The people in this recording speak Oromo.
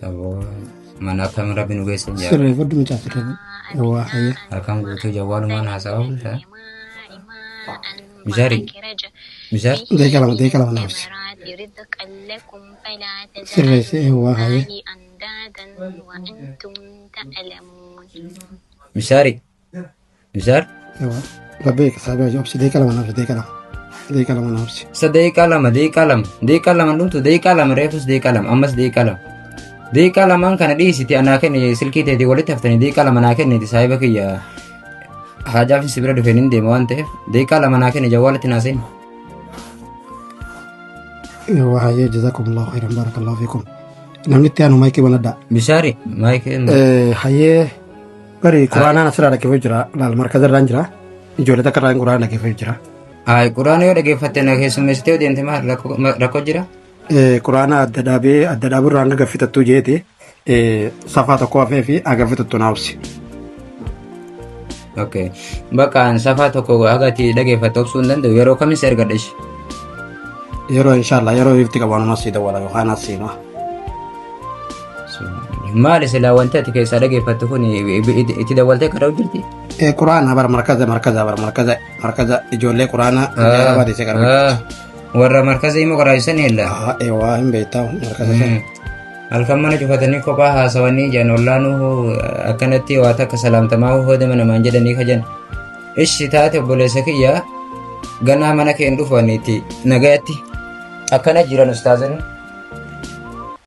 طب mana kam rabbi nu geessan jaa sirree fuddu mucaa sirree fuddu waa hayya halkan guutuu jawwaalumaan haasawaa bultaa mishaari mishaar deeqa lama naafsi sirreesse waa hayya mishaari mishaar rabbi kasaabe obsi deeqa lama naafsi deeqa lama naafsi sa deeqa lama dhumtu deeqa lama reefus deeqa lama ammas deeqa lama deeqa lamaan kana dhiisiti anaa kenne silkii teetii walitti haftanii deeqa lama naa kenniti saahiba kiyya haajaafin sibira dhufeen hin deema waan ta'eef deeqa lama naa kenne jawwaalatti naa seeni waa hayya jazakumullahu khairan barakallahu fiikum namni itti aanu maayikii banadhaa mishaari maayikii hayyee bari quraanaan asirraa dhaggeeffatu jira laal markaza irraan jira ijoollee takka irraan quraana dhaggeeffatu jira quraana yoo dhaggeeffatte na keessummeessitee deemte maal rakkoo jira quraana adda dhaabuu irraan gaggeeffatattuu jeeti safaa tokko hafee fi agaffatattu naawsi okay bakka safaa tokko hagati dhaggeeffatte obsuu hin danda'u yeroo kamis ergadhesh yeroo inshallah yeroo ifti qabaanuma sii dawwala yookaan asiima maali silaa wanti ati keessaa dhaggeeffattu kun itti dawwaltee kadha'u jirti quraana bar markaza ijoollee quraana baadisee qarqara warra markaza immoo qaraayisan hella waa hin beektaa markaza halkan mana cufatanii kophaa haasawanii jiran ollaanuu akkanatti waa takka salaamtamaa hoodama namaan jedhanii kajan ishi taate obboleessa kiyya ganaa mana keen dhufaniiti nagayatti akkana jiran ustaazanii